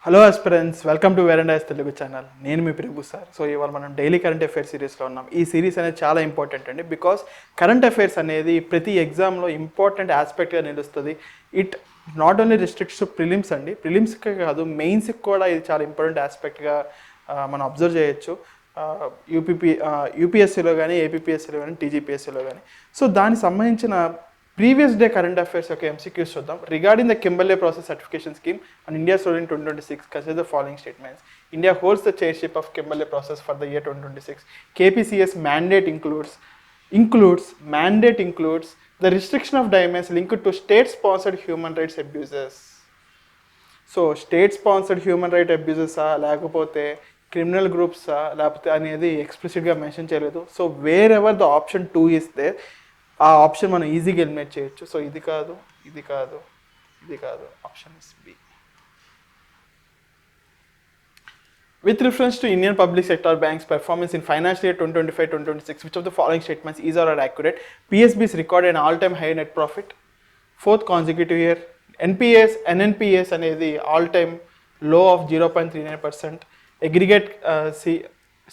Hello aspirants, welcome to Veranda's Telugu channel. నేను మీ ప్రభు sir. So ఇవాళ మనం డైలీ కరెంట్ అఫైర్స్ సిరీస్లో ఉన్నాం. ఈ సిరీస్ అనేది చాలా ఇంపార్టెంట్ అండి, బికాస్ కరెంట్ అఫైర్స్ అనేది ప్రతి ఎగ్జామ్లో ఇంపార్టెంట్ ఆస్పెక్ట్గా నిలుస్తుంది. It not only restricts to prelims అండి, ప్రిలిమ్స్కి కాదు మెయిన్స్కి కూడా ఇది చాలా ఇంపార్టెంట్ ఆస్పెక్ట్గా మనం అబ్జర్వ్ చేయొచ్చు. యూపీఎస్సీలో కానీ, ఏపీఎస్సీలో కానీ, టీజీపీఎస్సీలో కానీ. సో దానికి సంబంధించిన ప్రీవియస్ డే కరెంట్ అఫైర్స్ యొక్క ఎంసీక్యూస్ చూద్దాం. Regarding the Kimberley process certification scheme and India story in 2026, consider the following statements. India holds the chairship of Kimberley process for the year 2026. KPCS mandate includes the restriction of diamonds linked to state-sponsored human rights abuses. So state-sponsored human rights abuses లేకపోతే criminal గ్రూప్సా లేకపోతే అనేది ఎక్స్ప్లిసిట్గా mention చేయలేదు. So wherever the option 2 is there, ఆ option మనం ఈజీగా eliminate చేయొచ్చు. సో ఇది కాదు, option is B. With reference to Indian public sector banks' performance in financial year 2025-2026, which of the following statements is or are accurate? PSBs recorded an all-time high net profit, fourth consecutive year. NNPS అనేది all-time low of 0.39%. Aggregate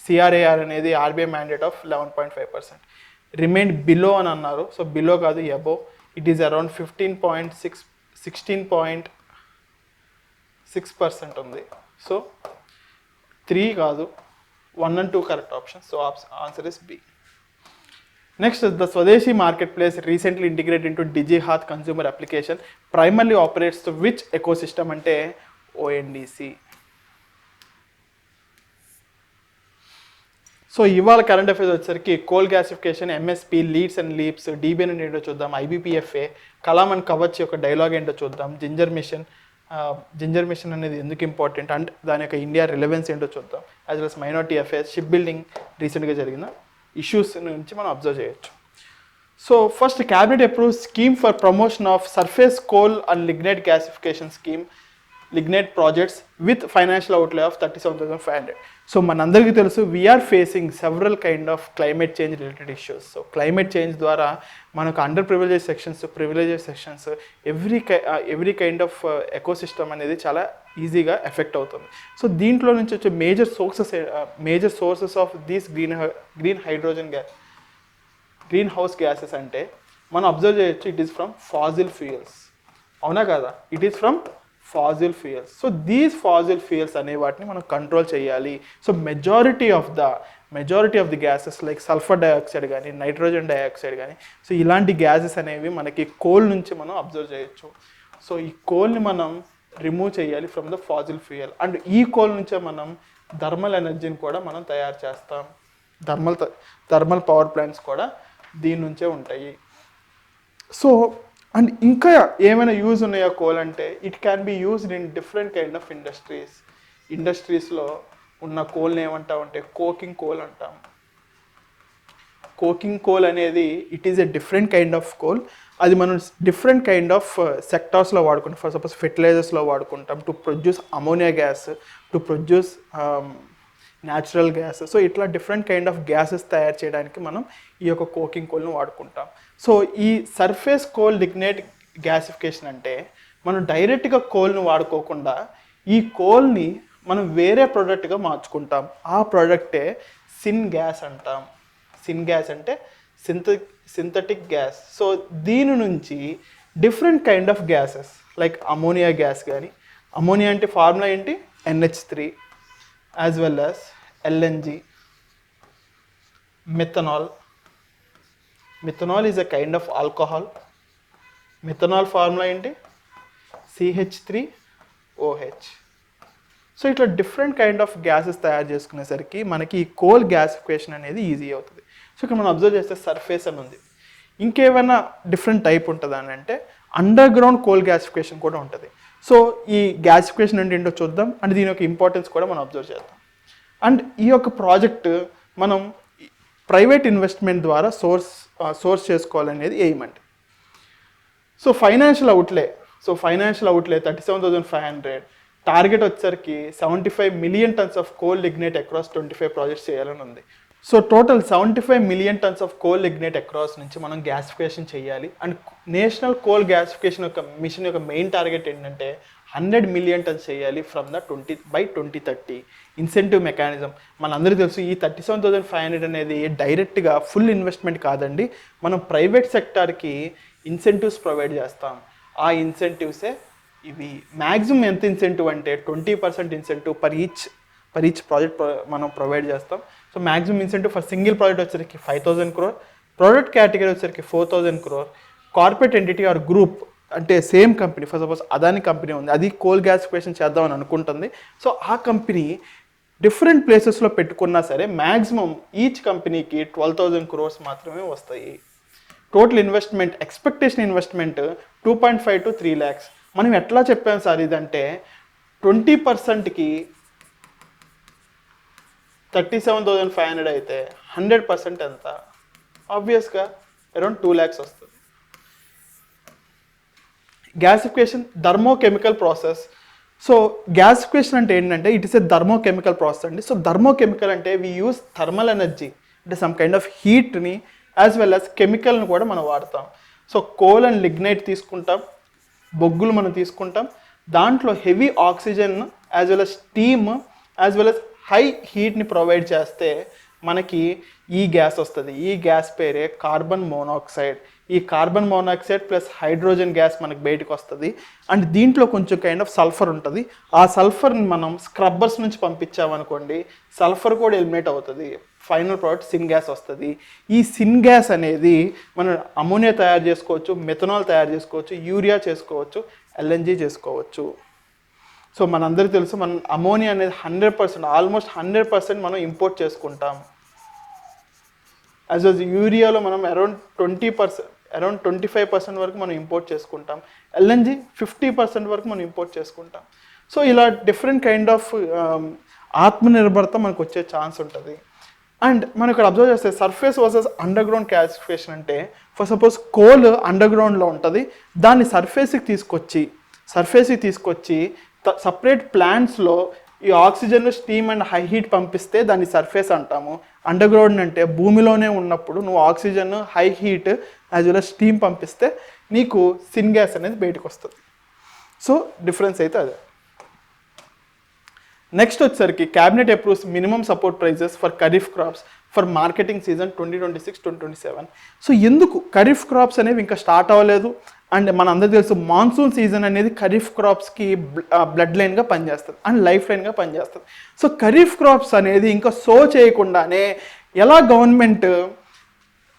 CRAR అనేది RBI mandate of 11.5%. Remained below అని అన్నారు. So below కాదు, above. It is around 16.6% ఉంది. So 3 కాదు, 1 and 2 correct option. So answer is B. Next, the Swadeshi market place recently integrate into DigiHaat consumer application primarily operates to which ecosystem అంటే ONDC. So ఇవాళ current affairs వచ్చేసరికి coal gasification, MSP, LEADS and LEAPS, DBN అంటే ఏంటో చూద్దాం, ఐబీపీఎఫ్ఏ, Kalam and Kavach యొక్క dialogue ఏంటో చూద్దాం, ginger machine అనేది ఎందుకు ఇంపార్టెంట్ అండ్ దాని యొక్క ఇండియా రిలవెన్స్ ఏంటో చూద్దాం, as well as minority affairs, ship building రీసెంట్గా జరిగిన ఇష్యూస్ నుంచి మనం అబ్జర్వ్ చేయొచ్చు. So first, cabinet approve scheme for promotion of surface coal and lignite gasification scheme, lignite projects with financial outlay of 37,500. So మనందరికీ తెలుసు, we are facing several kind of climate change related issues. So climate change ద్వారా మనకు under privilege sections every kind of ecosystem అనేది చాలా ఈజీగా effect అవుతుంది. So దీంట్లో నుంచి వచ్చే major sources of these green house gases అంటే మనం అబ్జర్వ్ చేయొచ్చు, it is from fossil fuels. అవునా కదా? It is from fossil fuels. So these fossil fuels అనే వాటిని మనం కంట్రోల్ చేయాలి. So majority of the gases like sulphur dioxide కానీ, నైట్రోజన్ డైఆక్సైడ్ కానీ, సో ఇలాంటి గ్యాసెస్ అనేవి మనకి కోల్ నుంచి మనం అబ్జర్వ్ చేయొచ్చు. సో ఈ కోల్ని మనం రిమూవ్ చేయాలి from the Faasil fuel. And ఈ కోల్ నుంచే మనం థర్మల్ ఎనర్జీని కూడా మనం తయారు చేస్తాం. థర్మల్ పవర్ ప్లాంట్స్ కూడా దీని నుంచే ఉంటాయి. సో అండ్ ఇంకా ఏమైనా యూజ్ ఉన్నాయో కోల్ అంటే, it can be used in different kind of ఇండస్ట్రీస్లో ఉన్న కోల్ని ఏమంటామంటే కోకింగ్ కోల్ అంటాం. కోకింగ్ కోల్ అనేది it is a different kind of coal. అది మనం డిఫరెంట్ కైండ్ ఆఫ్ సెక్టార్స్లో వాడుకుంటాం. ఫర్ సపోజ్ ఫెర్టిలైజర్స్లో వాడుకుంటాం, to produce ammonia gas, to produce natural gas. So ఇట్లా డిఫరెంట్ కైండ్ ఆఫ్ గ్యాసెస్ తయారు చేయడానికి మనం ఈ యొక్క కోకింగ్ కోల్ని వాడుకుంటాం. సో ఈ సర్ఫేస్ కోల్ లిగ్నైట్ గ్యాసిఫికేషన్ అంటే మనం డైరెక్ట్గా కోల్ని వాడుకోకుండా ఈ కోల్ని మనం వేరే ప్రోడక్ట్గా మార్చుకుంటాం. ఆ ప్రోడక్టే సిన్ గ్యాస్ అంటాం. సిన్ గ్యాస్ అంటే సింథటిక్ గ్యాస్. సో దీని నుంచి different kind of gases like ammonia gas కానీ, అమోనియా అంటే ఫార్ములా ఏంటి, NH3, as well as LNG, methanol. Methanol is a kind of alcohol. Methanol formula ఏంటి, CH3OH. సో ఇట్లా different kind of gases తయారు చేసుకునేసరికి మనకి ఈ కోల్ గ్యాసిఫికేషన్ అనేది easy అవుతుంది. సో ఇక్కడ మనం అబ్జర్వ్ చేస్తే సర్ఫేస్ అని ఉంది. ఇంకేమైనా డిఫరెంట్ టైప్ ఉంటుందా అని అంటే అండర్ గ్రౌండ్ కోల్ గ్యాసిఫికేషన్ కూడా ఉంటుంది. సో ఈ గ్యాసిఫికేషన్ అంటే ఏంటో చూద్దాం, అండ్ దీని యొక్క ఇంపార్టెన్స్ కూడా మనం అబ్జర్వ్ చేద్దాం. అండ్ ఈ యొక్క ప్రాజెక్ట్ మనం ప్రైవేట్ ఇన్వెస్ట్మెంట్ ద్వారా సోర్స్ చేసుకోవాలనేది ఎయిమ్ అండి. సో ఫైనాన్షియల్ అవుట్లే 37,500, టార్గెట్ వచ్చేసరికి 75 million tons of coal lignite across 25 projects చేయాలని ఉంది. So total 75 million tons of coal lignite across నుంచి మనం గ్యాసిఫికేషన్ చేయాలి. అండ్ నేషనల్ కోల్ గ్యాసిఫికేషన్ యొక్క మిషన్ యొక్క మెయిన్ టార్గెట్ ఏంటంటే 100 మిలియన్ టన్స్ చేయాలి ఫ్రమ్ ద 2030. ఇన్సెంటివ్ మెకానిజం మనందరికీ తెలుసు. ఈ 37,500 అనేది డైరెక్ట్గా ఫుల్ ఇన్వెస్ట్మెంట్ కాదండి, మనం ప్రైవేట్ సెక్టార్కి ఇన్సెంటివ్స్ ప్రొవైడ్ చేస్తాం. ఆ ఇన్సెంటివ్సే ఇవి. మ్యాక్సిమం ఎంత ఇన్సెంటివ్ అంటే 20% ఇన్సెంటివ్ పర్ ఈచ్ ప్రాజెక్ట్ మనం ప్రొవైడ్ చేస్తాం. So maximum incentive for single project వచ్చేసరికి 5,000 crore, ప్రోడక్ట్ కేటగిరీ వచ్చేసరికి 4,000 crore. Corporate entity or group అంటే same company, for suppose Adani company ఉంది, అది కోల్ గ్యాసిఫికేషన్ చేద్దామని అనుకుంటుంది. సో ఆ కంపెనీ డిఫరెంట్ ప్లేసెస్లో పెట్టుకున్నా సరే మ్యాక్సిమం ఈచ్ కంపెనీకి 12,000 crores మాత్రమే వస్తాయి. Total investment, expectation investment 2.5 to 3 lakhs. మనం ఎట్లా చెప్పాం సార్ ఇదంటే 20%కి 37,500 అయితే 100% ఎంత? ఆబ్వియస్గా అరౌండ్ 2 lakhs వస్తుంది. Gasification thermochemical process. So gasification అంటే ఏంటంటే it is a thermochemical process అండి. సో థర్మోకెమికల్ అంటే వి యూస్ థర్మల్ ఎనర్జీ అంటే సమ్ కైండ్ ఆఫ్ హీట్ని యాజ్ వెల్ యాజ్ కెమికల్ని కూడా మనం వాడతాం. సో కోల్ అండ్ లిగ్నైట్ తీసుకుంటాం, బొగ్గులు మనం తీసుకుంటాం, దాంట్లో heavy oxygen as well as steam as well as high హీట్ని ప్రొవైడ్ చేస్తే మనకి ఈ గ్యాస్ వస్తుంది. ఈ గ్యాస్ పేరే కార్బన్ మోనాక్సైడ్. ఈ carbon monoxide plus hydrogen gas మనకి బయటకు వస్తుంది. అండ్ దీంట్లో కొంచెం కైండ్ ఆఫ్ సల్ఫర్ ఉంటుంది. ఆ సల్ఫర్ని మనం స్క్రబ్బర్స్ నుంచి పంపించామనుకోండి, సల్ఫర్ కూడా ఎలిమినేట్ అవుతుంది, ఫైనల్ ప్రోడక్ట్ సిన్ గ్యాస్ వస్తుంది. ఈ సిన్ గ్యాస్ అనేది మనం అమోనియా తయారు చేసుకోవచ్చు, మెథనాల్ తయారు చేసుకోవచ్చు, యూరియా చేసుకోవచ్చు, ఎల్ఎన్జీ చేసుకోవచ్చు. సో మనందరికీ తెలుసు మనం అమోనియా అనేది 100%, ఆల్మోస్ట్ 100% మనం ఇంపోర్ట్ చేసుకుంటాం. యాజ్ యూరియాలో మనం అరౌండ్ 25% వరకు మనం ఇంపోర్ట్ చేసుకుంటాం. ఎల్ఎన్జీ 50% వరకు మనం ఇంపోర్ట్ చేసుకుంటాం. సో ఇలా డిఫరెంట్ కైండ్ ఆఫ్ ఆత్మనిర్భరత మనకు వచ్చే ఛాన్స్ ఉంటుంది. అండ్ మనం ఇక్కడ అబ్జర్వ్ చేస్తే surface versus under ground gasification అంటే ఫర్ సపోజ్ కోల్ అండర్ గ్రౌండ్లో ఉంటుంది, దాన్ని సర్ఫేస్కి తీసుకొచ్చి సపరేట్ ప్లాంట్స్లో ఈ oxygen, steam and high heat పంపిస్తే దాన్ని సర్ఫేస్ అంటాము. అండర్ గ్రౌండ్ అంటే భూమిలోనే ఉన్నప్పుడు నువ్వు oxygen, high heat as well as steam పంపిస్తే నీకు సిన్ గ్యాస్ అనేది బయటకు వస్తుంది. సో డిఫరెన్స్ అయితే అదే. నెక్స్ట్ వచ్చేసరికి cabinet approves minimum support prices for kharif crops for marketing season 2026-2027. So ఎందుకు ఖరీఫ్ క్రాప్స్ అనేవి ఇంకా స్టార్ట్ అవ్వలేదు? అండ్ మన అందరికీ తెలుసు మాన్సూన్ సీజన్ అనేది ఖరీఫ్ క్రాప్స్కి బ్లడ్ లైన్గా పనిచేస్తుంది అండ్ లైఫ్ లైన్గా పనిచేస్తుంది. సో ఖరీఫ్ క్రాప్స్ అనేది ఇంకా సో చేయకుండానే ఎలా గవర్నమెంట్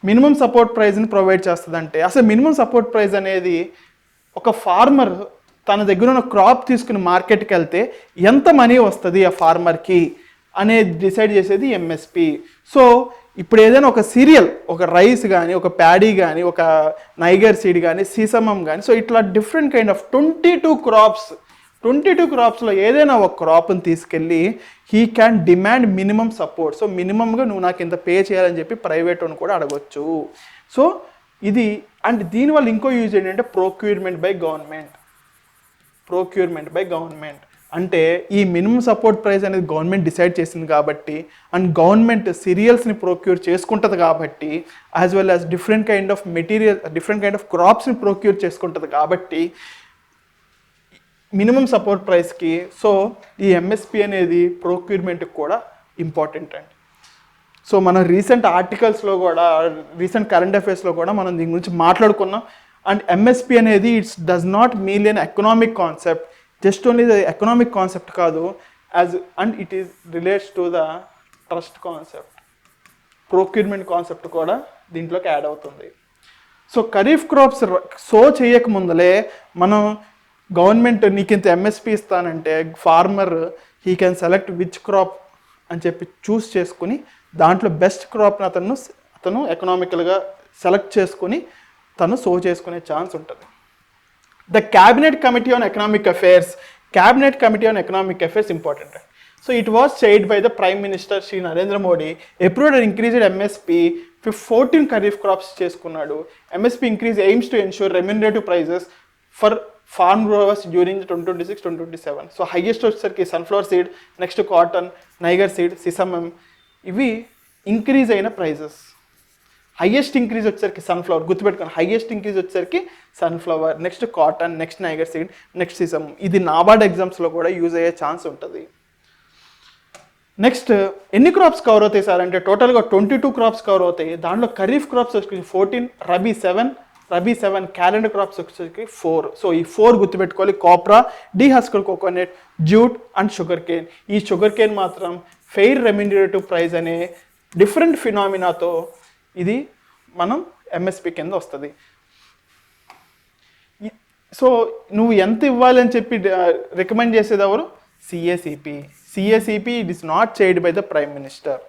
మినిమం సపోర్ట్ ప్రైజ్ని ప్రొవైడ్ చేస్తుంది అంటే, అసలు మినిమం సపోర్ట్ ప్రైజ్ అనేది ఒక ఫార్మర్ తన దగ్గర ఉన్న క్రాప్ తీసుకుని మార్కెట్కి వెళ్తే ఎంత మనీ వస్తుంది ఆ ఫార్మర్కి అనేది డిసైడ్ చేసేది ఎంఎస్పి. సో ఇప్పుడు ఏదైనా ఒక సీరియల్, ఒక రైస్ కానీ, ఒక ప్యాడీ కానీ, ఒక నైగర్ సీడ్ కానీ, సీసమం కానీ, సో ఇట్లా డిఫరెంట్ కైండ్ ఆఫ్ 22 క్రాప్స్లో ఏదైనా ఒక క్రాప్ని తీసుకెళ్ళి he can demand minimum support. So మినిమంగా నువ్వు నాకు ఇంత పే చేయాలని చెప్పి ప్రైవేట్ అని కూడా అడగొచ్చు. సో ఇది అండ్ దీనివల్ల ఇంకో యూజ్ ఏంటంటే ప్రొక్యూర్మెంట్ బై గవర్నమెంట్. అంటే ఈ మినిమం సపోర్ట్ ప్రైస్ అనేది గవర్నమెంట్ డిసైడ్ చేసింది కాబట్టి, అండ్ గవర్నమెంట్ సీరియల్స్ని ప్రొక్యూర్ చేసుకుంటుంది కాబట్టి, as well as different kind of క్రాప్స్ని ప్రొక్యూర్ చేసుకుంటుంది కాబట్టి మినిమం సపోర్ట్ ప్రైస్కి సో ఈ ఎంఎస్పి అనేది ప్రొక్యూర్మెంట్కి కూడా ఇంపార్టెంట్ అండి. సో మన రీసెంట్ ఆర్టికల్స్లో కూడా, రీసెంట్ కరెంట్ అఫైర్స్లో కూడా మనం దీని గురించి మాట్లాడుకున్నాం. అండ్ ఎంఎస్పి అనేది it's does not mean an economic concept, just only the economic concept కాదు, and it is relates to the trust concept, procurement concept కూడా దీంట్లోకి యాడ్ అవుతుంది. సో ఖరీఫ్ క్రాప్స్ సో చేయకముందలే మనం గవర్నమెంట్ నీకు ఇంత ఎంఎస్పి ఇస్తానంటే farmer he can select which crop అని చెప్పి చూస్ చేసుకుని దాంట్లో బెస్ట్ క్రాప్ని అతను ఎకనామికల్గా సెలెక్ట్ చేసుకుని తను సో చేసుకునే ఛాన్స్ ఉంటుంది. The Cabinet Committee on Economic Affairs important. So it was chaired by the Prime Minister Shri Narendra Modi, approved and increased MSP 14 Kharif crops చేసుకున్నాడు. MSP increase aims to ensure remunerative prices for farm growers during the 2026-2027. So highest వచ్చేసరికి sunflower seed, next cotton, niger seed, sesamum, ఇవి increase అయిన prices. Highest increase వచ్చేసరికి sunflower, గుర్తుపెట్టుకోండి, highest increase వచ్చేసరికి sunflower, next cotton, next niger seed, next sesame. ఇది నాబార్డ్ ఎగ్జామ్స్లో కూడా use అయ్యే ఛాన్స్ ఉంటుంది. నెక్స్ట్ ఎన్ని క్రాప్స్ కవర్ అవుతాయి సార్ అంటే టోటల్గా 22 క్రాప్స్ కవర్ అవుతాయి. దాంట్లో ఖరీఫ్ క్రాప్స్ వచ్చి 14, రబీ 7, క్యాలెండర్ క్రాప్స్ వచ్చేసరికి 4. సో ఈ 4 గుర్తుపెట్టుకోవాలి. Copra, dehusked coconut, jute and sugar cane. ఈ షుగర్ కేన్ మాత్రం ఫెయిర్ రెమ్యూనరేటివ్ ప్రైస్ అనే డిఫరెంట్ ఫినామినాతో ఇది మనం ఎంఎస్పి కింద వస్తుంది. సో నువ్వు ఎంత ఇవ్వాలి అని చెప్పి రికమెండ్ చేసేది ఎవరు? CACP. It is not chaired by the prime minister.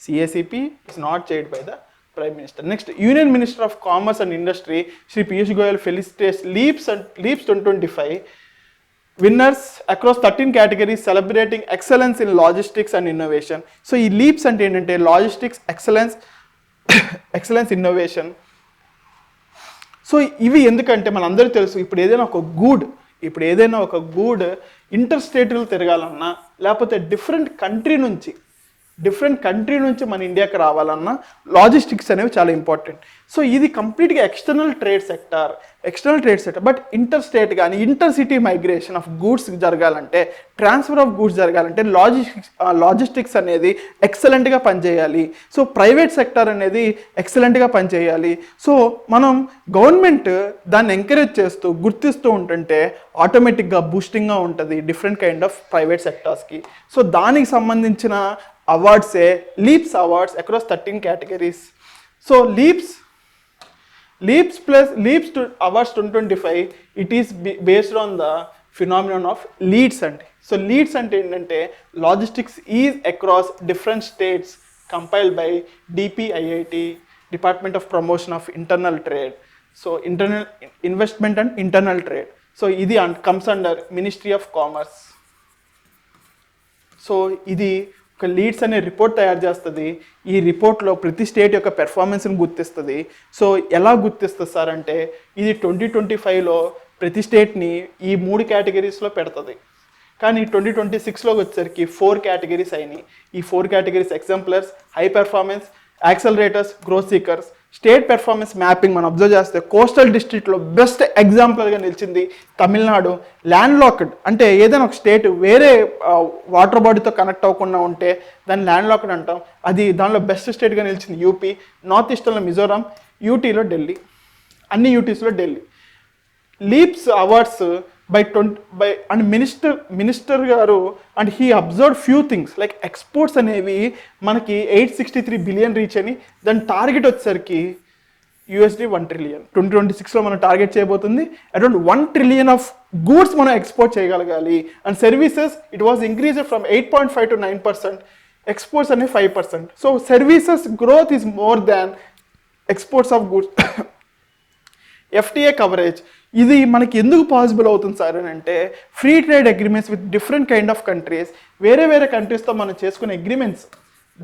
CACP is not chaired by the prime minister. Next union minister of commerce and industry Shri Piyush Goyal felicitates LEAPS 2025 winners across 13 categories celebrating excellence in logistics and innovation. So ఈ LEAPS అంటే ఏంటంటే logistics excellence innovation. So ఇవి ఎందుకంటే మనందరికీ తెలుసు, ఇప్పుడు ఏదైనా ఒక గూడ్ ఇంటర్ స్టేట్లో తిరగాలన్నా, లేకపోతే డిఫరెంట్ కంట్రీ నుంచి మన ఇండియాకి రావాలన్నా లాజిస్టిక్స్ అనేవి చాలా ఇంపార్టెంట్. సో ఇది కంప్లీట్గా external trade sector. But inter state కానీ inter city migration of goods జరగాలంటే, ట్రాన్స్ఫర్ ఆఫ్ గూడ్స్ జరగాలంటే లాజిస్టిక్స్ అనేది ఎక్సలెంట్గా పనిచేయాలి. సో ప్రైవేట్ సెక్టర్ అనేది ఎక్సలెంట్గా పనిచేయాలి. సో మనం గవర్నమెంట్ దాన్ని ఎంకరేజ్ చేస్తూ గుర్తిస్తూ ఉంటుంటే ఆటోమేటిక్గా బూస్టింగ్గా ఉంటుంది డిఫరెంట్ కైండ్ ఆఫ్ ప్రైవేట్ సెక్టార్స్కి. సో దానికి సంబంధించిన అవార్డ్సే LEAPS awards across 13 categories. So LEAPS awards 2025 it is based on the phenomenon of LEADS అండి. సో లీడ్స్ అంటే ఏంటంటే logistics is across different states compiled by DPIIT, department of promotion of internal trade. So internal investment and internal trade. So ఇది comes under ministry of commerce. So ఇది ఒక leads అనే report తయారు చేస్తుంది. ఈ రిపోర్ట్లో ప్రతి స్టేట్ యొక్క పెర్ఫార్మెన్స్ని గుర్తిస్తుంది. సో ఎలా గుర్తిస్తుంది సార్ అంటే ఇది 2025లో ప్రతి స్టేట్ని ఈ 3 categories పెడుతుంది. కానీ 2026లోకి వచ్చేసరికి 4 categories అయినాయి. ఈ 4 categories exemplars, high performance, accelerators, growth seekers. State performance mapping మనం అబ్జర్వ్ చేస్తే కోస్టల్ డిస్ట్రిక్ట్లో బెస్ట్ ఎగ్జాంపుల్గా నిలిచింది తమిళనాడు. ల్యాండ్ లాక్డ్ అంటే ఏదైనా ఒక స్టేట్ వేరే వాటర్ బాడీతో కనెక్ట్ అవ్వకుండా ఉంటే దాన్ని ల్యాండ్ లాక్డ్ అంటాం. అది దానిలో బెస్ట్ స్టేట్గా నిలిచింది యూపీ. నార్త్ ఈస్టర్లో మిజోరాం, యూటీలో ఢిల్లీ, అన్ని యూటీస్లో Delhi. LEAPS awards by and minister గారు and he observe few things like exports అనేవి మనకి 863 బిలియన్ రీచ్ అని, దాని టార్గెట్ వచ్చేసరికి $1 trillion. 2026లో మనం టార్గెట్ చేయబోతుంది అరౌండ్ 1 trillion ఆఫ్ గూడ్స్ మనం ఎక్స్పోర్ట్ చేయగలగాలి. And services it was increased from 8.5 to 9%, exports అనేవి 5%. So services growth is more than exports of goods. FTA coverage ఇది మనకి ఎందుకు పాసిబుల్ అవుతుంది సార్ అని అంటే free trade agreements with different kind of countries, వేరే కంట్రీస్తో మనం చేసుకునే అగ్రిమెంట్స్,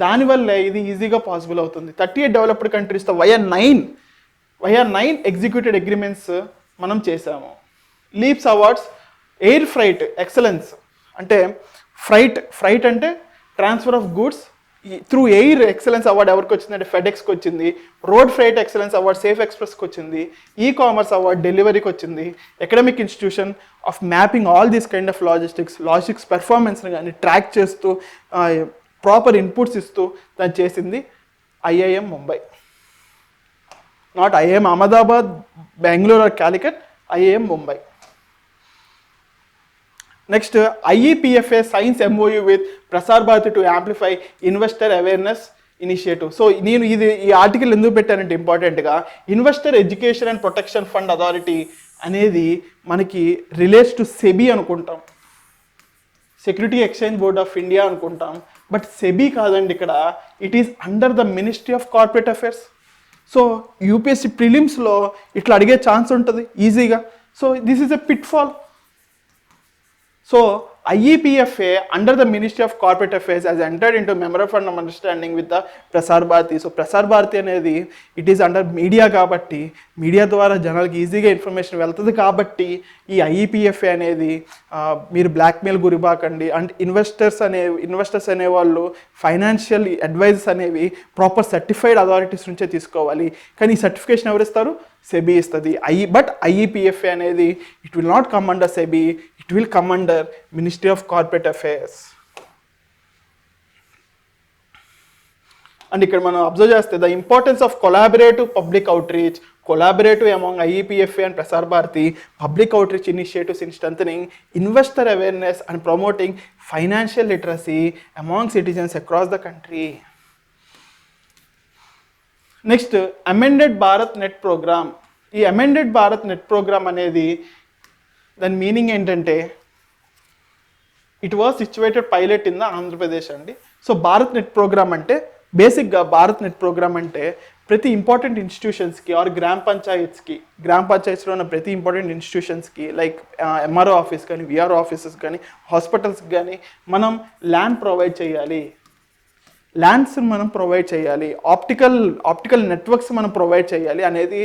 దానివల్ల ఇది ఈజీగా పాసిబుల్ అవుతుంది. 38 డెవలప్డ్ కంట్రీస్తో వయా 9 ఎగ్జిక్యూటెడ్ అగ్రిమెంట్స్ మనం చేసాము. LEAPS awards air freight excellence అంటే ఫ్రైట్ అంటే transfer of goods through air excellence award ఎవరికి వచ్చిందంటే ఫెడెక్స్కి వచ్చింది. Road freight excellence award safe ఎక్స్ప్రెస్కి వచ్చింది. ఈ కామర్స్ అవార్డ్ డెలివరీకి వచ్చింది. Academic institution of mapping all these kind of logistics పెర్ఫార్మెన్స్ని కానీ ట్రాక్ చేస్తూ ప్రాపర్ ఇన్పుట్స్ ఇస్తూ దాన్ని చేసింది IIM Mumbai. Not IIM Ahmedabad, Bengaluru or Calicut, IIM Mumbai. Next IEPFA signs MOU with Prasar Bharati to amplify investor awareness initiative. So నేను ఈ ఆర్టికల్ ఎందుకు పెట్టానంటే ఇంపార్టెంట్గా investor education and protection fund authority అనేది మనకి రిలేట్స్ టు సెబీ అనుకుంటాం, security exchange board of India అనుకుంటాం. But SEBI కాదండి ఇక్కడ, it is under the ministry of corporate affairs. So UPSC ప్రిలిమ్స్లో ఇట్లా అడిగే ఛాన్స్ ఉంటుంది ఈజీగా. So this is a pitfall. So IEPFA under the Ministry of Corporate Affairs has entered into memorandum of understanding with the Prasar Bharati. సో ప్రసార్ భారతి అనేది it is under media కాబట్టి media ద్వారా జనాలకి ఈజీగా ఇన్ఫర్మేషన్ వెళ్తుంది కాబట్టి ఈ IEPFA అనేది మీరు బ్లాక్మెయిల్ గురిబాకండి. అండ్ ఇన్వెస్టర్స్ అనేవాళ్ళు ఫైనాన్షియల్ అడ్వైజెస్ అనేవి ప్రాపర్ సర్టిఫైడ్ అథారిటీస్ నుంచే తీసుకోవాలి. కానీ ఈ సర్టిఫికేషన్ ఎవరు ఇస్తారు? సెబీ ఇస్తుంది. బట్ IEPFA అనేది it will not come under SEBI, it will come under ministry of corporate affairs. And ఇక్కడ మనం అబ్జర్వ్ చేస్తే the importance of collaborative public outreach, collaborative among IEPFA and Prasar Bharati, public outreach initiatives in strengthening investor awareness and promoting financial literacy among citizens across the country. Next amended Bharat net programme. ఈ amended Bharat net programme అనేది దాని meaning ఏంటంటే it was situated pilot in the Andhra Pradesh అండి. So Bharat net programme అంటే బేసిక్గా Bharat net programme అంటే ప్రతి important ఇన్స్టిట్యూషన్స్కి are గ్రామ పంచాయత్స్లో ఉన్న ప్రతి ఇంపార్టెంట్ ఇన్స్టిట్యూషన్స్కి లైక్ MRO ఆఫీస్ కానీ VRO ఆఫీసెస్ కానీ హాస్పిటల్స్కి కానీ మనం ల్యాండ్ ప్రొవైడ్ చేయాలి, ల్యాండ్స్ని మనం ప్రొవైడ్ చేయాలి, ఆప్టికల్ నెట్వర్క్స్ మనం ప్రొవైడ్ చేయాలి అనేది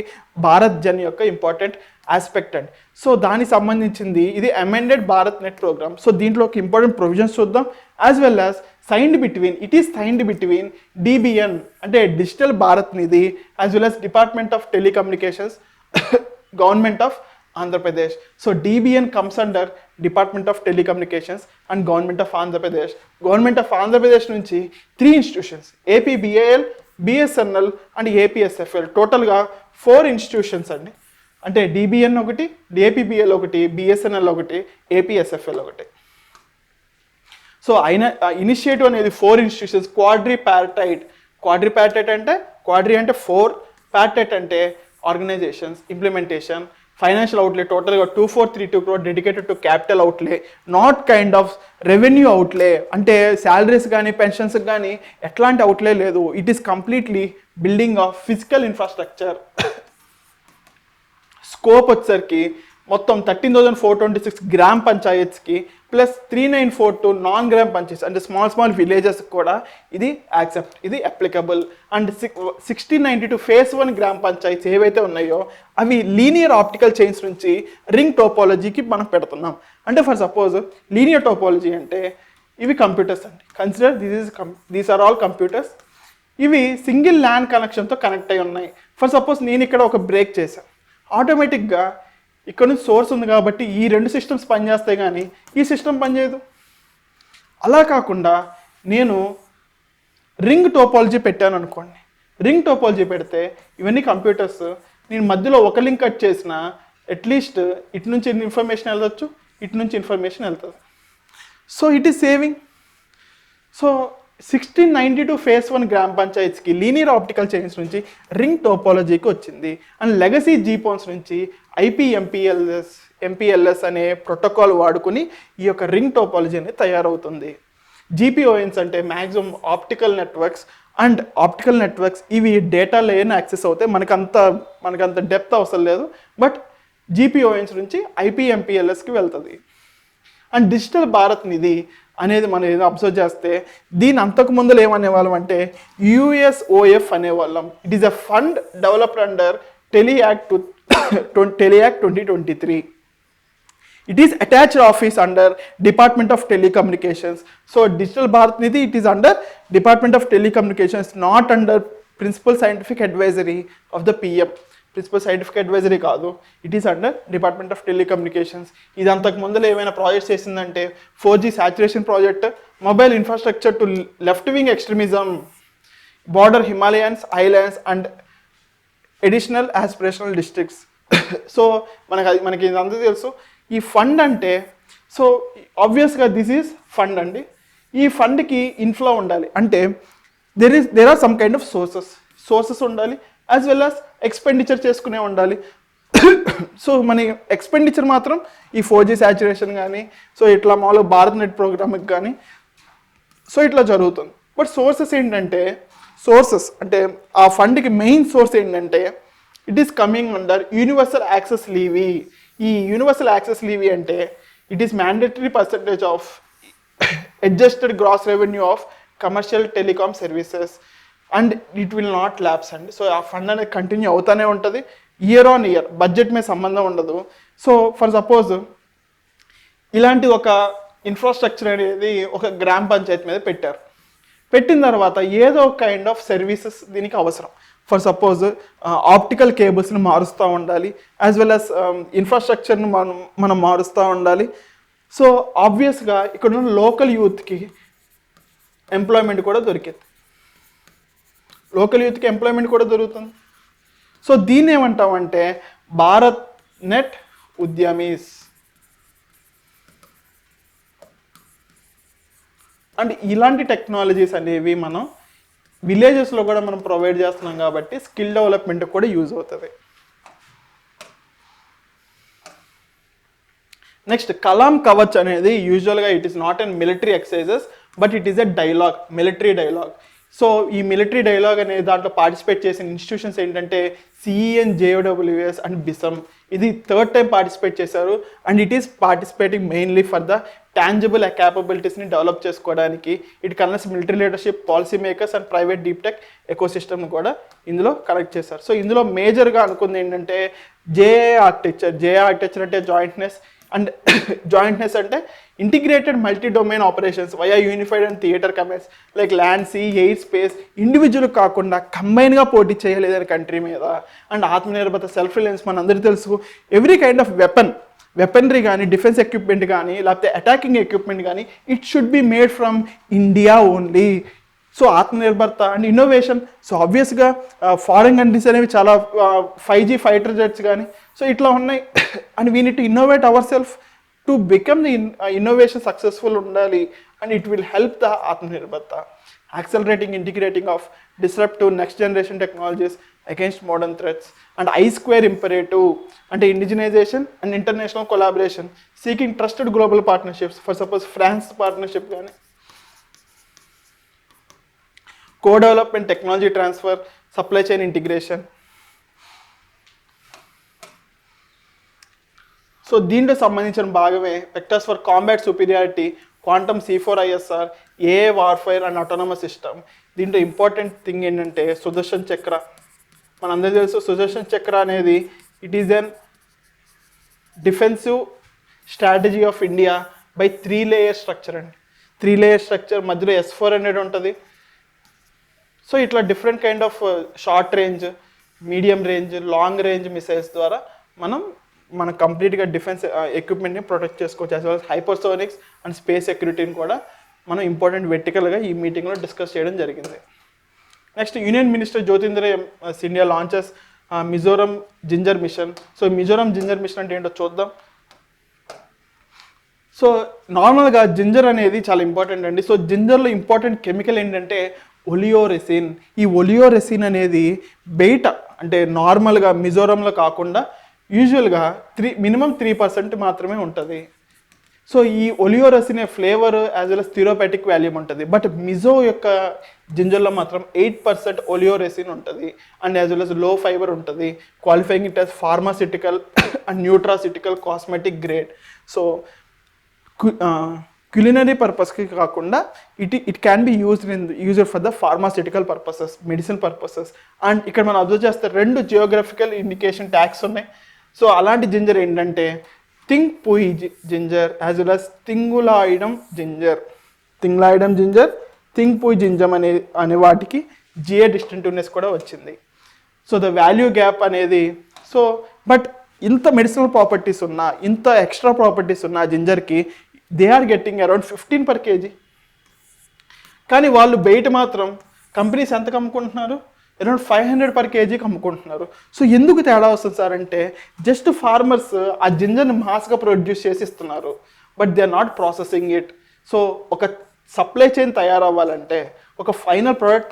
భారత్ జన్ యొక్క ఇంపార్టెంట్ ఆస్పెక్ట్ అండి. సో దానికి సంబంధించింది ఇది amended Bharat net programme. So దీంట్లో ఒక ఇంపార్టెంట్ ప్రొవిజన్స్ చూద్దాం. As well as signed between DBN అంటే digital Bharat Nidhi as well as department of telecommunications government of Andhra Pradesh. So DBN comes under department of telecommunications and government of Andhra Pradesh. Government of Andhra Pradesh నుంచి 3 institutions APBAL, BSNL and APSFL, టోటల్గా 4 institutions అండి. అంటే DBN ఒకటి, APBL ఒకటి, BSNL ఒకటి, APSFL ఒకటి. So initiative అనేది 4 institutions క్వాడ్రిపార్టైట్ అంటే క్వాడ్రీ అంటే 4, పార్టైట్ అంటే ఆర్గనైజేషన్స్, ఇంప్లిమెంటేషన్, ఫైనాన్షియల్ అవుట్లే టోటల్గా 2432 crore dedicated to capital outlay, not kind of revenue outlay. అంటే శాలరీస్ కానీ పెన్షన్స్ కానీ ఎట్లాంటి అవుట్లే లేదు. It is completely building of physical infrastructure. Scope వచ్చేసరికి మొత్తం 13,426 గ్రామ పంచాయత్స్కి ప్లస్ 3,942 నాన్ గ్రామ పంచాయత్స్ అంటే స్మాల్ విలేజెస్ కూడా ఇది అప్లికబుల్. అండ్ 1692 phase 1 గ్రామ పంచాయత్స్ ఏవైతే ఉన్నాయో అవి లీనియర్ ఆప్టికల్ చైన్స్ నుంచి రింగ్ టోపాలజీకి మనం పెడుతున్నాం. అంటే ఫర్ సపోజ్ లీనియర్ టోపాలజీ అంటే ఇవి కంప్యూటర్స్ అండి. Consider these are all computers. ఇవి సింగిల్ ల్యాన్ కనెక్షన్తో కనెక్ట్ అయి ఉన్నాయి. ఫర్ సపోజ్ నేను ఇక్కడ ఒక బ్రేక్ చేశాను, ఆటోమేటిక్గా ఇక్కడ నుంచి సోర్స్ ఉంది కాబట్టి ఈ 2 సిస్టమ్స్ పనిచేస్తాయి కానీ ఈ సిస్టమ్ పనిచేయదు. అలా కాకుండా నేను రింగ్ టోపాలజీ పెట్టాను అనుకోండి, రింగ్ టోపాలజీ పెడితే ఇవన్నీ కంప్యూటర్స్, నేను మధ్యలో ఒక లింక్ కట్ చేసిన అట్లీస్ట్ ఇటు నుంచి ఇన్ఫర్మేషన్ వెళ్ళొచ్చు, ఇటు నుంచి ఇన్ఫర్మేషన్ వెళ్తుంది. So it is saving. So 1692 phase 1 గ్రామ పంచాయత్స్కి లీనియర్ ఆప్టికల్ చైన్స్ నుంచి రింగ్ టోపాలజీకి వచ్చింది. అండ్ లెగసీ జీపోన్స్ నుంచి MPLS అనే ప్రోటోకాల్ వాడుకుని ఈ యొక్క రింగ్ టోపాలజీ అనేది తయారవుతుంది. GPONs అంటే మ్యాక్సిమం ఆప్టికల్ నెట్వర్క్స్ ఇవి డేటా లేని యాక్సెస్ అవుతాయి. మనకంత డెప్త్ అవసరం లేదు. బట్ GPONs నుంచి MPLSకి వెళ్తుంది. అండ్ డిజిటల్ భారత్ నిధి అనేది మనం ఏదో అబ్జర్వ్ చేస్తే దీని అంతకు ముందులో ఏమనేవాళ్ళం అంటే USOF అనేవాళ్ళం. It is a fund developed under tele act 2023. It is attached office under Department of Telecommunications. So Digital Bharat Nidhi, it is under Department of Telecommunications, not under Principal Scientific Advisory of the PM. Principal Scientific Advisory కాదు, it is under Department of Telecommunications. ఇది అంతకు ముందులో ఏమైనా projects చేసిందంటే 4G saturation project, mobile infrastructure to left wing extremism, border Himalayans islands and additional aspirational districts. So మనకి ఇదంతా తెలుసు. ఈ ఫండ్ అంటే సో ఆబ్వియస్గా దిస్ ఈజ్ ఫండ్ అండి. ఈ ఫండ్కి ఇన్ఫ్లో ఉండాలి అంటే there are some kind of sources ఉండాలి, యాజ్ వెల్ యాజ్ ఎక్స్పెండిచర్ చేసుకునే ఉండాలి. సో మన ఎక్స్పెండిచర్ మాత్రం ఈ 4G సాచురేషన్ కానీ సో ఇట్లా మామూలుగా భారత్ నెట్ ప్రోగ్రామ్కి కానీ సో ఇట్లా జరుగుతుంది. బట్ సోర్సెస్ అంటే ఆ ఫండ్కి మెయిన్ సోర్స్ ఏంటంటే it is coming under universal access levy. ఈ యూనివర్సల్ యాక్సెస్ లీవీ అంటే it is mandatory percentage of adjusted gross revenue of commercial telecom services and it will not lapse అండి. So ఆ fund అనేది continue అవుతూనే ఉంటుంది year on year, budget మీద సంబంధం ఉండదు. సో ఫర్ సపోజ్ ఇలాంటి ఒక ఇన్ఫ్రాస్ట్రక్చర్ అనేది ఒక గ్రామ పంచాయతీ మీద పెట్టారు. పెట్టిన తర్వాత ఏదో ఒక కైండ్ ఆఫ్ సర్వీసెస్ దీనికి అవసరం. ఫర్ సపోజ్ ఆప్టికల్ కేబుల్స్ని మారుస్తూ ఉండాలి, యాజ్ వెల్ యాజ్ ఇన్ఫ్రాస్ట్రక్చర్ని మనం మారుస్తూ ఉండాలి. సో ఆబ్వియస్గా ఇక్కడ ఉన్న లోకల్ యూత్కి ఎంప్లాయ్మెంట్ కూడా దొరికింది, లోకల్ యూత్కి ఎంప్లాయ్మెంట్ కూడా దొరుకుతుంది. సో దీన్ని ఏమంటామంటే భారత్ నెట్ ఉద్యమీస్. అండ్ ఇలాంటి టెక్నాలజీస్ అనేవి మనం విలేజెస్లో కూడా మనం ప్రొవైడ్ చేస్తున్నాం కాబట్టి స్కిల్ డెవలప్మెంట్ కూడా యూజ్ అవుతుంది. నెక్స్ట్ కలాం కవచ్ అనేది యూజువల్గా it is not and military exercises but it is a dialogue, military dialogue. So ఈ మిలిటరీ డైలాగ్ అనే దాంట్లో పార్టిసిపేట్ చేసిన ఇన్స్టిట్యూషన్స్ ఏంటంటే సిఈఎన్, జేఓడబ్ల్యూఎస్ అండ్ బిసమ్. ఇది థర్డ్ టైం పార్టిసిపేట్ చేశారు and it is participating mainly for the tangible క్యాపబిలిటీస్ని develop చేసుకోవడానికి. It connects military leadership, policy makers and private deep tech ecosystem కూడా ఇందులో కనెక్ట్ చేశారు. సో ఇందులో మేజర్గా అనుకుంది ఏంటంటే జేఏ ఆర్కిటెక్చర్ అంటే జాయింట్నెస్, అండ్ జాయింట్నెస్ అంటే integrated multi domain operations via unified and theatre commands like land, sea, air, space. Individual కాకుండా కంబైన్గా పోటీ చేయలేదని కంట్రీ మీద. అండ్ ఆత్మనిర్భరత, సెల్ఫ్ రిలయన్స్ మనందరికీ తెలుసు. ఎవ్రీ కైండ్ ఆఫ్ వెపనరీ కానీ, డిఫెన్స్ ఎక్విప్మెంట్ కానీ, లేకపోతే అటాకింగ్ ఎక్విప్మెంట్ కానీ it should be made from India only. So Atmanirbharta and innovation. So ఆబ్వియస్గా ఫారెన్ కంట్రీస్ అనేవి చాలా 5G ఫైటర్ జెట్స్ కానీ సో ఇట్లా ఉన్నాయి. And we need to innovate our self to become the innovation successful ఉండాలి. And it will help the Atmanirbharta. Accelerating integrating of disruptive next generation technologies against modern threats. And I² imperative అంటే indigenisation and international collaboration, seeking trusted global partnerships. For suppose France partnership కానీ, co-development, technology transfer, supply chain integration. So దీంట్లో సంబంధించిన భాగమే vectors for combat superiority, quantum C4ISR, AI warfare and autonomous system. దీంట్లో important thing ఏంటంటే సుదర్శన్ చక్ర. మనందరికీ తెలుసు సుదర్శన్ చక్ర అనేది it is an defensive strategy of India by 3 layer structure అండి. 3 లేయర్ స్ట్రక్చర్ మధ్యలో S-400 ఉంటుంది. సో ఇట్లా different kind of short range, medium range, long range missiles ద్వారా మనం కంప్లీట్గా డిఫెన్స్ ఎక్విప్మెంట్ని ప్రొటెక్ట్ చేసుకోవచ్చు. యాజ్ వెల్ హైపర్సోనిక్స్ అండ్ స్పేస్ సెక్యూరిటీని కూడా మనం ఇంపార్టెంట్ వెర్టికల్గా ఈ మీటింగ్లో డిస్కస్ చేయడం జరిగింది. Next union minister Jyotindra Scindia launches Mizoram ginger mission. So Mizoram ginger mission అంటే ఏంటో చూద్దాం. సో నార్మల్గా జింజర్ అనేది చాలా ఇంపార్టెంట్ అండి. సో జింజర్లో ఇంపార్టెంట్ కెమికల్ ఏంటంటే ఒలియోరెసిన్. ఈ ఒలియోరెసిన్ అనేది బయట అంటే నార్మల్గా మిజోరంలో కాకుండా యూజువల్గా మినిమం 3% మాత్రమే ఉంటుంది. సో ఈ oleoresin flavour as well as therapeutic volume ఉంటుంది. బట్ మిజో యొక్క జింజర్లో మాత్రం 8% ఒలియోరెసిన్ ఉంటుంది and as well as low fibre ఉంటుంది, qualifying it as pharmaceutical and nutraceutical cosmetic grade. So culinary పర్పస్కి కాకుండా it can be used for the pharmaceutical purposes, medicine purposes. And ఇక్కడ మనం అబ్జర్వ్ చేస్తే 2 జియోగ్రఫికల్ ఇండికేషన్ ట్యాగ్స్ ఉన్నాయి. So అలాంటి ginger ఏంటంటే Thingpui ginger as well as థింగులాయిడమ్ ginger. Thingpui జింజమ్ అనే వాటికి జిఏ డిస్టింక్టివ్నెస్ కూడా వచ్చింది. సో ద వాల్యూ గ్యాప్ అనేది సో బట్ ఇంత మెడిసినల్ ప్రాపర్టీస్ ఉన్నా, ఇంత ఎక్స్ట్రా ప్రాపర్టీస్ ఉన్న జింజర్కి they are getting around 15 per kg. కానీ వాళ్ళు బయట మాత్రం కంపెనీస్ ఎంతకు అమ్ముకుంటున్నారు? అరౌండ్ 500 per kgకి అమ్ముకుంటున్నారు. సో ఎందుకు తేడా వస్తుంది సార్ అంటే జస్ట్ ఫార్మర్స్ ఆ జింజర్ని మాస్గా ప్రొడ్యూస్ చేసి ఇస్తున్నారు but they are not processing it. So ఒక సప్లై చైన్ తయారవ్వాలంటే, ఒక ఫైనల్ ప్రోడక్ట్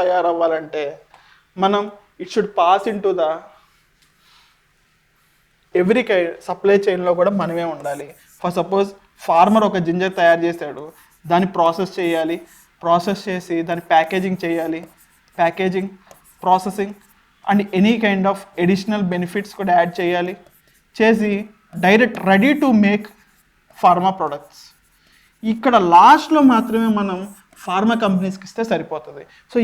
తయారవ్వాలంటే మనం it should pass in to the every supply చైన్లో కూడా మనమే ఉండాలి. ఫర్ సపోజ్ ఫార్మర్ ఒక జింజర్ తయారు చేశాడు, దాన్ని ప్రాసెస్ చేయాలి, ప్రాసెస్ చేసి దాన్ని ప్యాకేజింగ్ చేయాలి, processing, and any kind of additional benefits కూడా యాడ్ చేయాలి, చేసి direct ready to make pharma products. ఇక్కడ లాస్ట్లో మాత్రమే మనం ఫార్మా కంపెనీస్కి ఇస్తే సరిపోతుంది. సో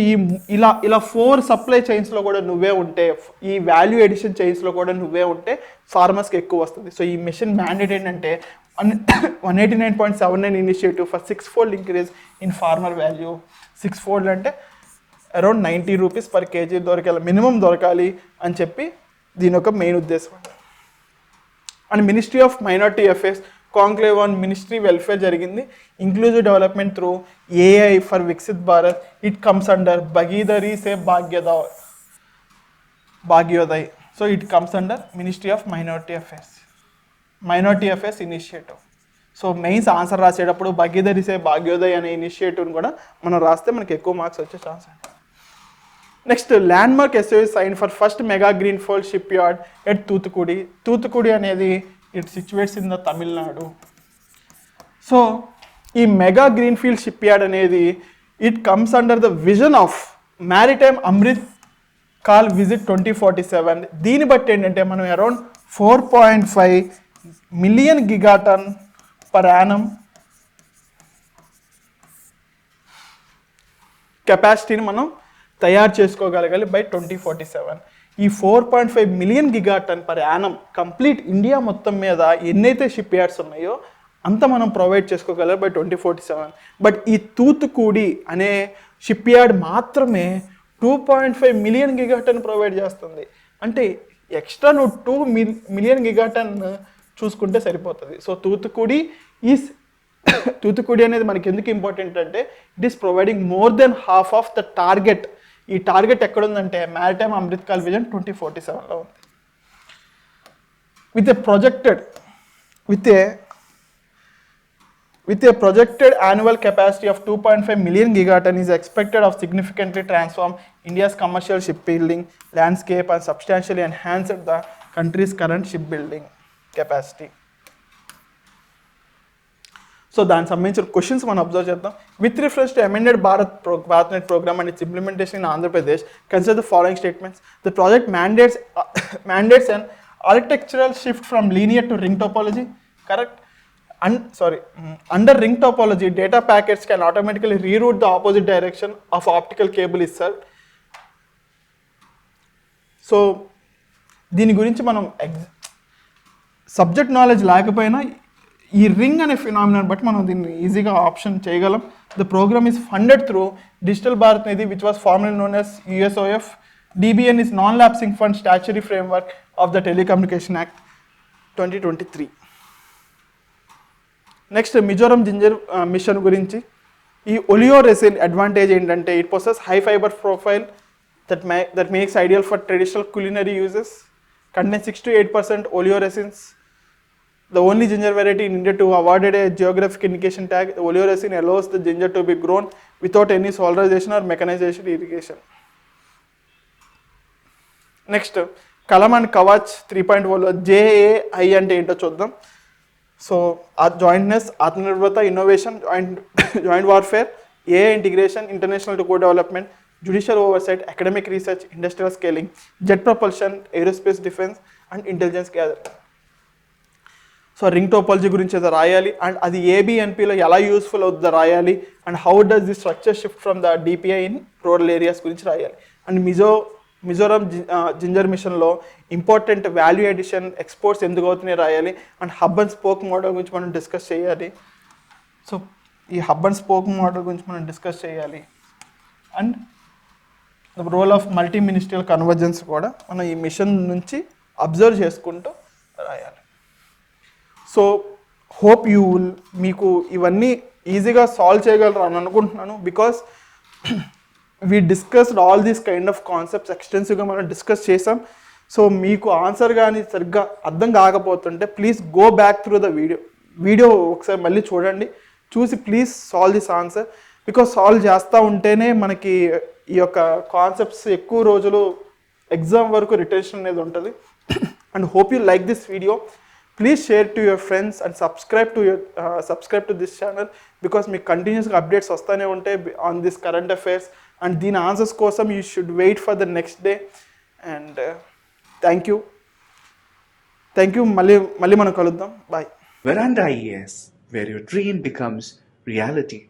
ఇలా 4 సప్లై చైన్స్లో కూడా నువ్వే ఉంటే, ఈ వాల్యూ ఎడిషన్ చైన్స్లో కూడా నువ్వే ఉంటే ఫార్మర్స్కి ఎక్కువ వస్తుంది. సో ఈ మిషన్ మ్యాండేట్ ఏంటంటే 189.79 initiative for 6-fold increase in farmer value. 6-fold అంటే అరౌండ్ 90 రూపీస్ పర్ కేజీ దొరకాలి, మినిమం దొరకాలి అని చెప్పి దీని యొక్క మెయిన్ ఉద్దేశం. And ministry of minority affairs conclave on ministry welfare జరిగింది. Inclusive development through AI for Viksit Bharat. It comes under Bhagirathi se Bhagyoday. So it comes under ministry of minority affairs initiative. So mains answer రాసేటప్పుడు భగీరథి సే భాగ్యోదయ్ అనే ఇనిషియేటివ్ని కూడా మనం రాస్తే మనకి ఎక్కువ మార్క్స్ వచ్చే ఛాన్స్ ఉంది. Next landmark SOS sign for first mega green field ship yard at Thoothukudi అనేది it situates in the Tamil Nadu. So ఈ mega green field ship yard అనేది it comes under the vision of maritime Amrit Kaal visit 2047. దీన్ని బట్టి ఏంటంటే మనం around 4.5 million gigaton per annum కెపాసిటీని మనం తయారు చేసుకోగలగాలి బై 2047. ఈ 4.5 million gigaton per annum complete India మొత్తం మీద ఎన్నైతే షిప్ యార్డ్స్ ఉన్నాయో అంత మనం ప్రొవైడ్ చేసుకోగలం బై 2047. బట్ ఈ తూతుకుడి అనే షిప్ యార్డ్ మాత్రమే 2.5 మిలియన్ గిగాటన్ ప్రొవైడ్ చేస్తుంది. అంటే ఎక్స్ట్రా నువ్వు 2 మిలియన్ గిగాటన్ చూసుకుంటే సరిపోతుంది. సో తూతుకుడి అనేది మనకి ఎందుకు ఇంపార్టెంట్ అంటే it is providing more than half of the target. ఈ టార్గెట్ ఎక్కడుందంటే మ్యారిటైమ్ అమృత్ కాల్ విజన్ 2047లో ఉంది. with a projected annual capacity of 2.5 million gigaton is expected of significantly transform India's commercial shipbuilding landscape and substantially enhance the country's current shipbuilding capacity. So దానికి సంబంధించిన questions మనం observe చేద్దాం. With reference to amended BharatNet programme and its implementation in Andhra Pradesh, consider the following statements. The project mandates an architectural shift from linear to ring topology. Correct? Under ring topology, data packets can automatically reroute the opposite direction of optical cable is served. So దీని గురించి మనం subject knowledge లేకపోయినా ఈ ring అనే ఫినామినాని బట్టి మనం దీన్ని ఈజీగా ఆప్షన్ చేయగలం. The programme is funded through digital Bharat Nidhi which was formally known as USOF. DBN is non-lapsing fund statutory framework of the Telecommunication Act 2023. Next Mizoram ginger mission గురించి. ఈ ఒలియో రెసిన్ అడ్వాంటేజ్ ఏంటంటే it possesses high fibre profile that makes ideal for traditional culinary uses. Contains 6 to 8% oleoresins. The only ginger variety in India to awarded a geographic indication tag. The oleoresin allows the ginger to be grown without any solarization or mechanization irrigation. Next Kalam and Kavach 3.0లో JAI అంటే ఏంటో చూద్దాం. So jointness, Atmanirbharta, innovation, joint warfare, AI integration, international co development, judicial oversight, academic research, industrial scaling, jet propulsion, aerospace defense and intelligence gathering. So ring topology గురించి ఏదో రాయాలి and అది ABNPలో ఎలా useful అవుతుందో రాయాలి and how does the structure shift from the DPI in rural areas గురించి రాయాలి. And Mizoram ginger మిషన్లో ఇంపార్టెంట్ వాల్యూ ఎడిషన్ ఎక్స్పోర్ట్స్ ఎందుకు అవుతున్నాయి రాయాలి and hub and spoke model గురించి మనం డిస్కస్ చేయాలి. సో ఈ హబ్ అండ్ స్పోక్ మోడల్ గురించి మనం డిస్కస్ చేయాలి and the role of multi ministerial convergence కూడా మనం ఈ మిషన్ నుంచి అబ్జర్వ్ చేసుకుంటూ రాయాలి. సో హోప్ యూ విల్ మీకు ఇవన్నీ ఈజీగా సాల్వ్ చేయగలరు అని అనుకుంటున్నాను. Because we discussed all these kind of concepts ఎక్స్టెన్సివ్గా మనం డిస్కస్ చేసాం. సో మీకు ఆన్సర్ కానీ సరిగ్గా అర్థం కాకపోతుంటే please go back through the video ఒకసారి మళ్ళీ చూడండి, చూసి please solve this answer. Because solve చేస్తూ ఉంటేనే మనకి ఈ యొక్క కాన్సెప్ట్స్ ఎక్కువ రోజులు ఎగ్జామ్ వరకు రిటెన్షన్ అనేది ఉంటుంది. And hope you like this video. Please share to your friends and subscribe to this channel because మీకు కంటిన్యూస్గా అప్డేట్స్ వస్తూనే ఉంటాయి on this current affairs. And దీని ఆన్సర్స్ కోసం you should wait for the next day. And thank you మళ్ళీ మళ్ళీ మనం కలుద్దాం. Bye. Veranda IAS, where your dream becomes reality.